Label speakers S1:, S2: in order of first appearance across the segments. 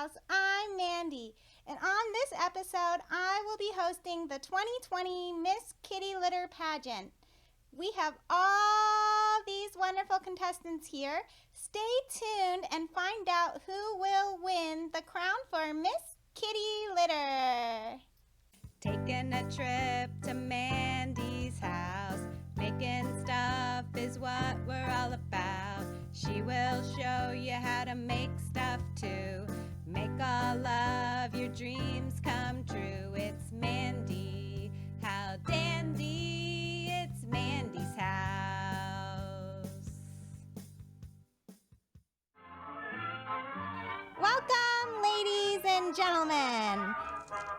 S1: House. I'm Mandy, and on this episode, I will be hosting the 2020 Miss Kitty Litter Pageant. We have all these wonderful contestants here. Stay tuned and find out who will win the crown for Miss Kitty Litter.
S2: Taking a trip to Mandy's house, making stuff is what we're all about. She will show you how to make stuff too. Make all of your dreams come true. It's Mandy, how dandy, it's Mandy's house.
S1: Welcome, ladies and gentlemen.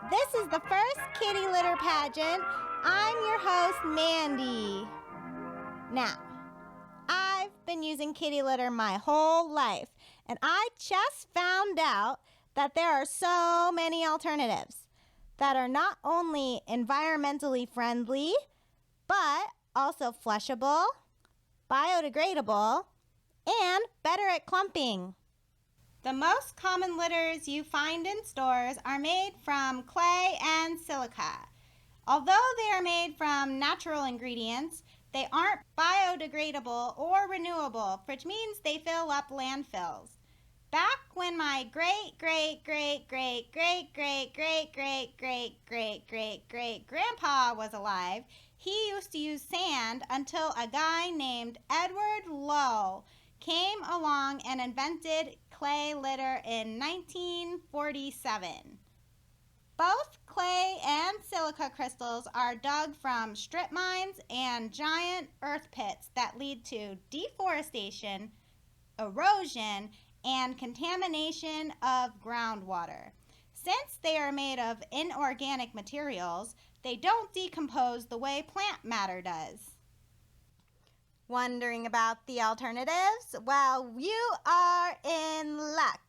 S1: This is the first Kitty Litter Pageant. I'm your host, Mandy. Now, I've been using kitty litter my whole life, and I just found out that there are so many alternatives that are not only environmentally friendly, but also flushable, biodegradable, and better at clumping. The most common litters you find in stores are made from clay and silica. Although they are made from natural ingredients, they aren't biodegradable or renewable, which means they fill up landfills. Back when my great-great-great-great-great-great-great-great-great-great-grandpa was alive, he used to use sand until a guy named Edward Lowe came along and invented clay litter in 1947. Both clay and silica crystals are dug from strip mines and giant earth pits that lead to deforestation, erosion, and contamination of groundwater. Since they are made of inorganic materials, they don't decompose the way plant matter does. Wondering about the alternatives? Well, you are in luck.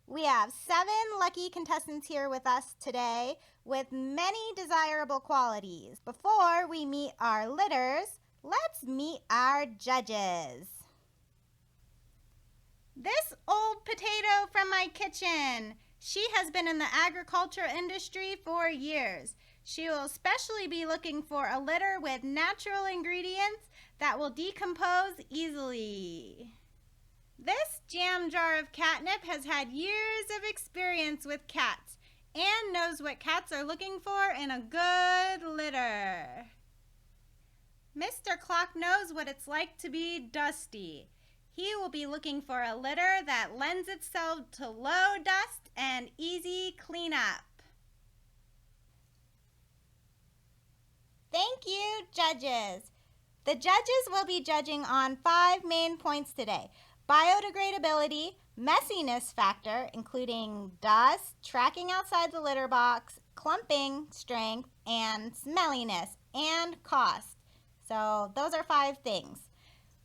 S1: We have 7 lucky contestants here with us today with many desirable qualities. Before we meet our litters, let's meet our judges. This old potato from my kitchen. She has been in the agriculture industry for years. She will especially be looking for a litter with natural ingredients that will decompose easily. This jam jar of catnip has had years of experience with cats and knows what cats are looking for in a good litter. Mr. Clock knows what it's like to be dusty. He will be looking for a litter that lends itself to low dust and easy cleanup. Thank you, judges. The judges will be judging on 5 main points today: biodegradability, messiness factor, including dust, tracking outside the litter box, clumping, strength, and smelliness, and cost. So those are 5 things.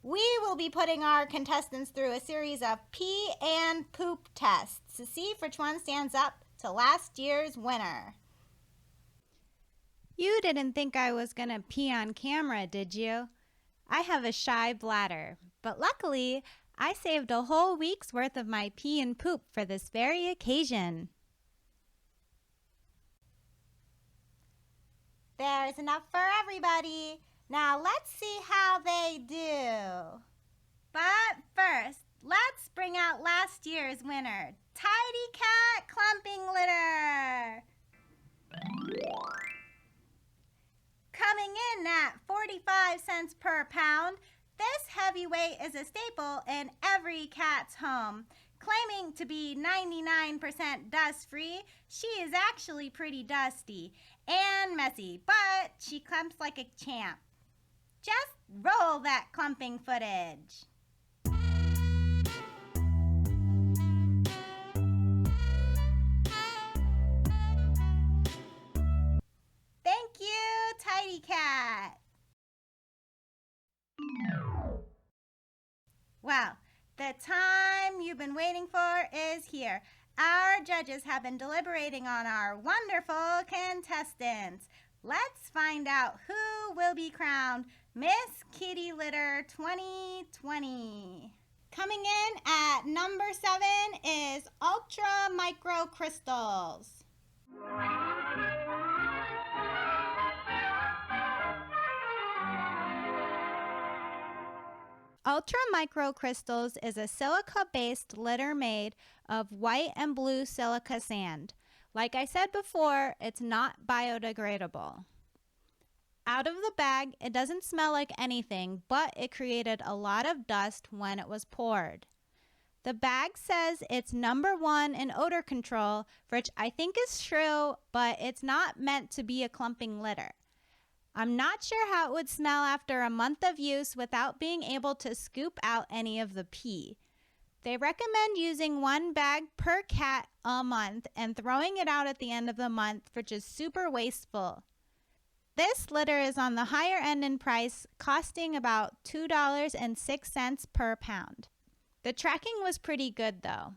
S1: We will be putting our contestants through a series of pee and poop tests to see which one stands up to last year's winner.
S2: You didn't think I was going to pee on camera, did you? I have a shy bladder, but luckily, I saved a whole week's worth of my pee and poop for this very occasion.
S1: There's enough for everybody. Now let's see how they do. But first, let's bring out last year's winner, Tidy Cat Clumping Litter. Coming in at 45 cents per pound, this heavyweight is a staple in every cat's home. Claiming to be 99% dust-free, she is actually pretty dusty and messy, but she clumps like a champ. Just roll that clumping footage. Thank you, Tidy Cat. Well, the time you've been waiting for is here. Our judges have been deliberating on our wonderful contestants. Let's find out who will be crowned Miss Kitty Litter 2020. Coming in at number 7 is Ultra Micro Crystals. Ultra Micro Crystals is a silica-based litter made of white and blue silica sand. Like I said before, it's not biodegradable. Out of the bag, it doesn't smell like anything, but it created a lot of dust when it was poured. The bag says it's #1 in odor control, which I think is true, but it's not meant to be a clumping litter. I'm not sure how it would smell after a month of use without being able to scoop out any of the pee. They recommend using 1 bag per cat a month and throwing it out at the end of the month, which is super wasteful. This litter is on the higher end in price, costing about $2.06 per pound. The tracking was pretty good though.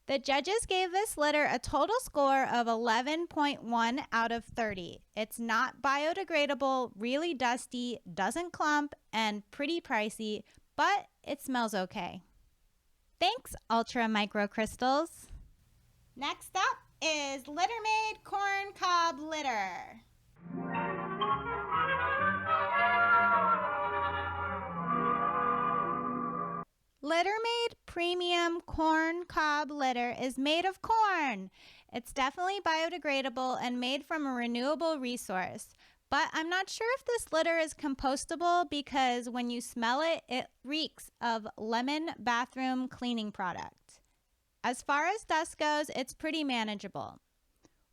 S1: The judges gave this litter a total score of 11.1 out of 30. It's not biodegradable, really dusty, doesn't clump, and pretty pricey, but it smells okay. Thanks, Ultra Micro Crystals. Next up is Litter Maid Corn Cob Litter. Litter Maid Premium Corn Cob Litter is made of corn. It's definitely biodegradable and made from a renewable resource. But I'm not sure if this litter is compostable because when you smell it, it reeks of lemon bathroom cleaning product. As far as dust goes, it's pretty manageable.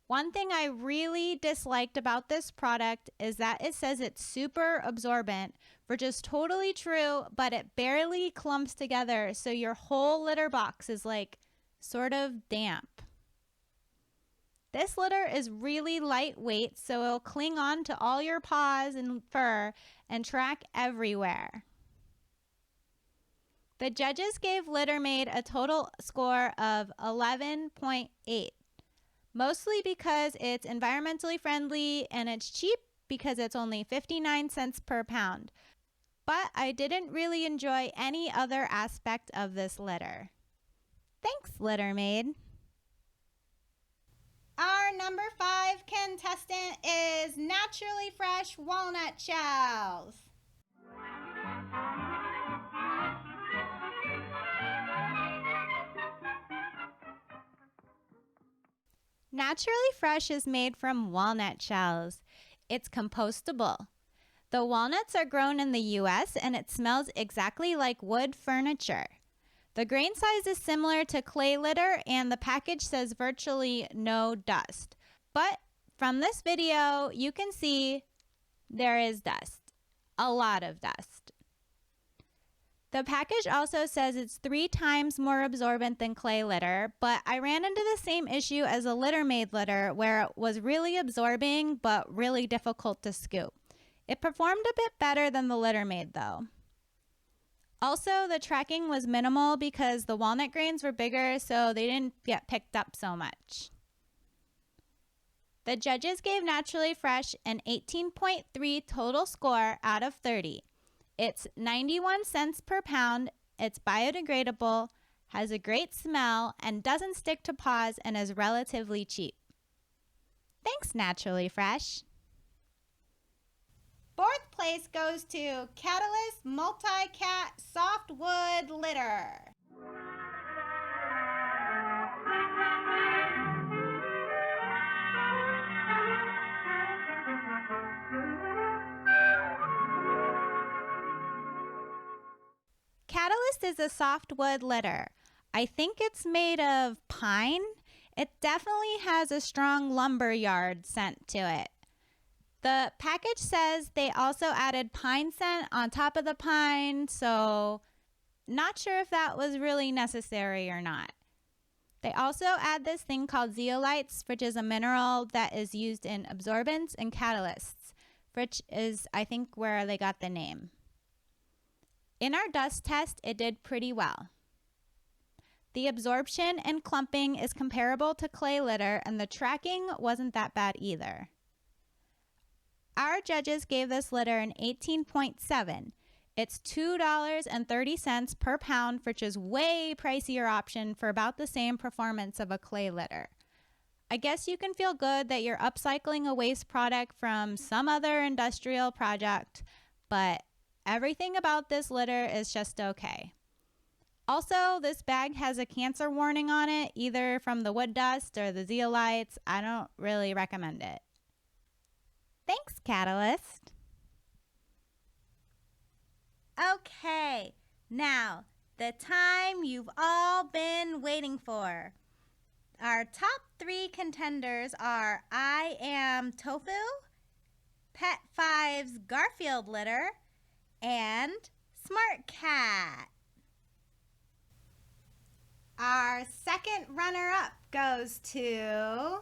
S1: One thing I really disliked about this product is that it says it's super absorbent, which is totally true, but it barely clumps together, so your whole litter box is like sort of damp. This litter is really lightweight, so it'll cling on to all your paws and fur and track everywhere. The judges gave Litter Maid a total score of 11.8. Mostly because it's environmentally friendly and it's cheap because it's only 59 cents per pound. But I didn't really enjoy any other aspect of this litter. Thanks, Litter Maid. Our number 5 contestant is Naturally Fresh Walnut Shells. Naturally Fresh is made from walnut shells. It's compostable. The walnuts are grown in the US and it smells exactly like wood furniture. The grain size is similar to clay litter and the package says virtually no dust. But from this video, you can see there is dust. A lot of dust. The package also says it's 3 times more absorbent than clay litter, but I ran into the same issue as a Litter Maid litter where it was really absorbing but really difficult to scoop. It performed a bit better than the Litter Maid though. Also, the tracking was minimal because the walnut grains were bigger, so they didn't get picked up so much. The judges gave Naturally Fresh an 18.3 total score out of 30. It's 91 cents per pound, it's biodegradable, has a great smell, and doesn't stick to paws and is relatively cheap. Thanks, Naturally Fresh. 4th place goes to Catalyst Multi-Cat Softwood Litter. Catalyst is a softwood litter. I think it's made of pine. It definitely has a strong lumberyard scent to it. The package says they also added pine scent on top of the pine, so not sure if that was really necessary or not. They also add this thing called zeolites, which is a mineral that is used in absorbents and catalysts, which is, I think, where they got the name. In our dust test, it did pretty well. The absorption and clumping is comparable to clay litter, and the tracking wasn't that bad either. Our judges gave this litter an 18.7.
S3: It's $2.30 per pound, which is way pricier option for about the same performance of a clay litter. I guess you can feel good that you're upcycling a waste product from some other industrial project, but everything about this litter is just okay. Also, this bag has a cancer warning on it, either from the wood dust or the zeolites. I don't really recommend it. Thanks, Catalyst.
S1: Okay, now the time you've all been waiting for. Our top 3 contenders are Am Tofu, PetFive's Garfield Litter, and Smart Cat. Our second runner-up goes to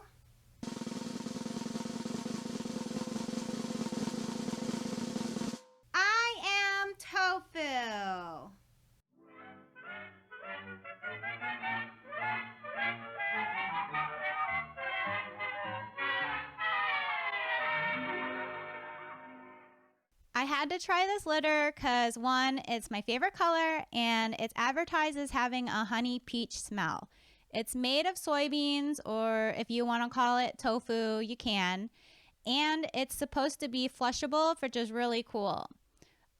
S1: Am Tofu.
S3: I had to try this litter because, one, it's my favorite color and it's advertised as having a honey peach smell. It's made of soybeans, or if you want to call it tofu, you can. And it's supposed to be flushable, which is really cool.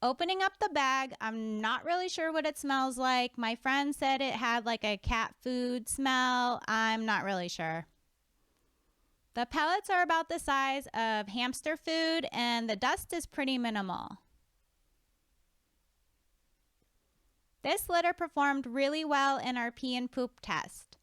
S3: Opening up the bag, I'm not really sure what it smells like. My friend said it had like a cat food smell. I'm not really sure. The pellets are about the size of hamster food, and the dust is pretty minimal. This litter performed really well in our pee and poop test.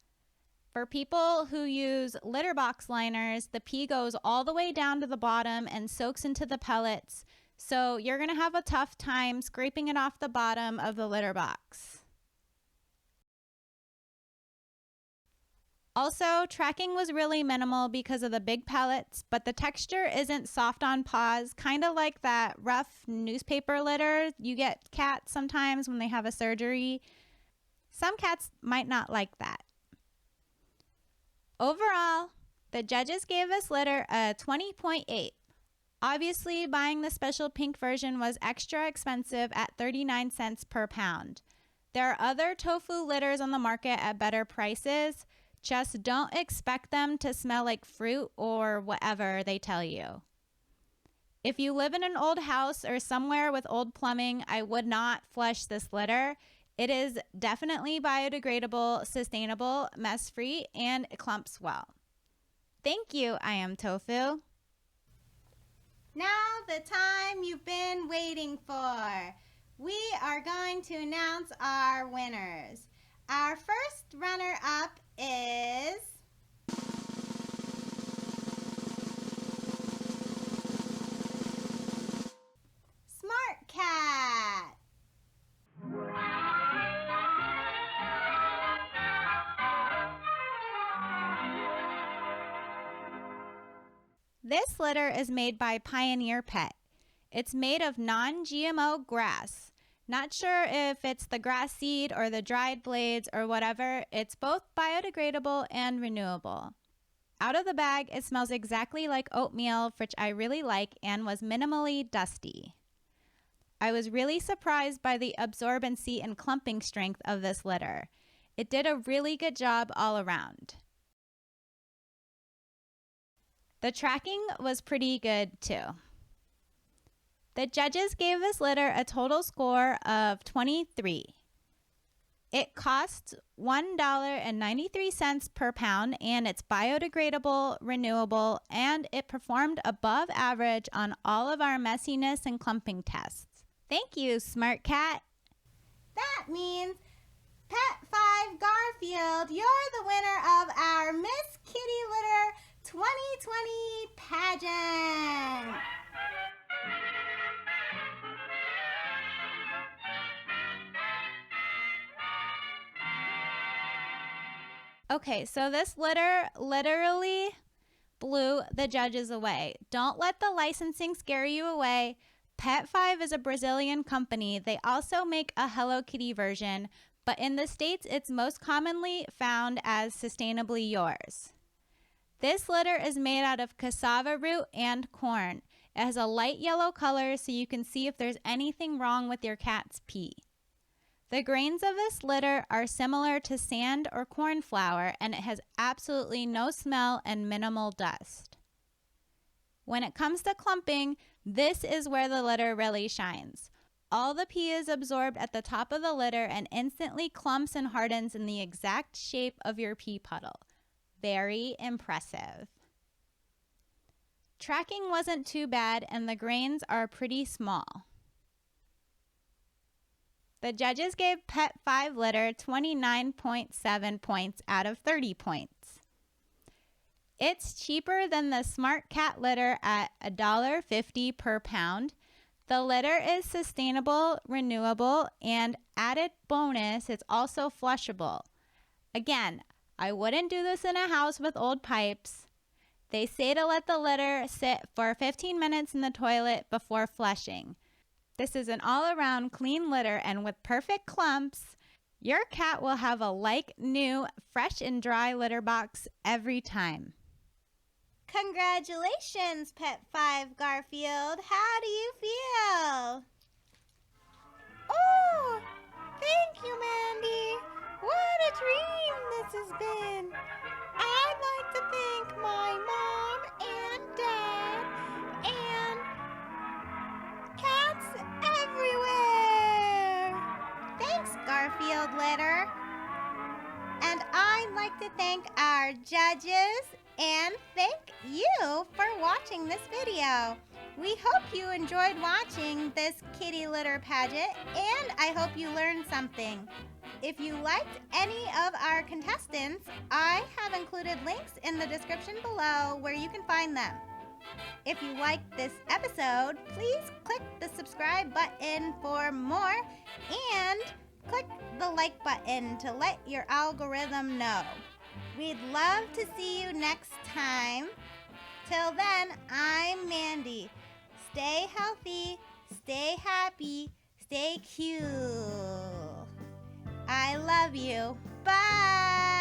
S3: For people who use litter box liners, the pee goes all the way down to the bottom and soaks into the pellets, so you're going to have a tough time scraping it off the bottom of the litter box. Also, tracking was really minimal because of the big pellets, but the texture isn't soft on paws, kind of like that rough newspaper litter you get cats sometimes when they have a surgery. Some cats might not like that. Overall, the judges gave this litter a 20.8. Obviously, buying the special pink version was extra expensive at 39 cents per pound. There are other tofu litters on the market at better prices. Just don't expect them to smell like fruit or whatever they tell you. If you live in an old house or somewhere with old plumbing, I would not flush this litter. It is definitely biodegradable, sustainable, mess-free, and it clumps well. Thank you, Am Tofu.
S1: Now the time you've been waiting for. We are going to announce our winners. Our first runner-up is Smart Cat.
S3: This litter is made by Pioneer Pet. It's made of non-GMO grass. Not sure if it's the grass seed or the dried blades or whatever. It's both biodegradable and renewable. Out of the bag, it smells exactly like oatmeal, which I really like, and was minimally dusty. I was really surprised by the absorbency and clumping strength of this litter. It did a really good job all around. The tracking was pretty good too. The judges gave this litter a total score of 23. It costs $1.93 per pound, and it's biodegradable, renewable, and it performed above average on all of our messiness and clumping tests. Thank you, Smart Cat.
S1: That means PetFive Garfield, you're the winner of our Miss Kitty Litter 2020 pageant.
S3: Okay, so this litter literally blew the judges away. Don't let the licensing scare you away. PetFive is a Brazilian company. They also make a Hello Kitty version, but in the States, it's most commonly found as Sustainably Yours. This litter is made out of cassava root and corn. It has a light yellow color so you can see if there's anything wrong with your cat's pee. The grains of this litter are similar to sand or corn flour, and it has absolutely no smell and minimal dust. When it comes to clumping, this is where the litter really shines. All the pee is absorbed at the top of the litter and instantly clumps and hardens in the exact shape of your pee puddle. Very impressive. Tracking wasn't too bad, and the grains are pretty small. The judges gave PetFive litter 29.7 points out of 30 points. It's cheaper than the Smart Cat litter at $1.50 per pound. The litter is sustainable, renewable, and added bonus, it's also flushable. Again, I wouldn't do this in a house with old pipes. They say to let the litter sit for 15 minutes in the toilet before flushing. This is an all-around clean litter, and with perfect clumps, your cat will have a like-new, fresh and dry litter box every time.
S1: Congratulations, PetFive Garfield. How do you feel? Oh, thank you, Mandy. What a dream this has been. I'd like to thank my mom and dad and cats everywhere. Thanks, Garfield Litter. And I'd like to thank our judges and thank you for watching this video. We hope you enjoyed watching this kitty litter pageant, and I hope you learned something. If you liked any of our contestants, I have included links in the description below where you can find them. If you liked this episode, please click the subscribe button for more and click the like button to let your algorithm know. We'd love to see you next time. Till then, I'm Mandy. Stay healthy, stay happy, stay cute. I love you. Bye.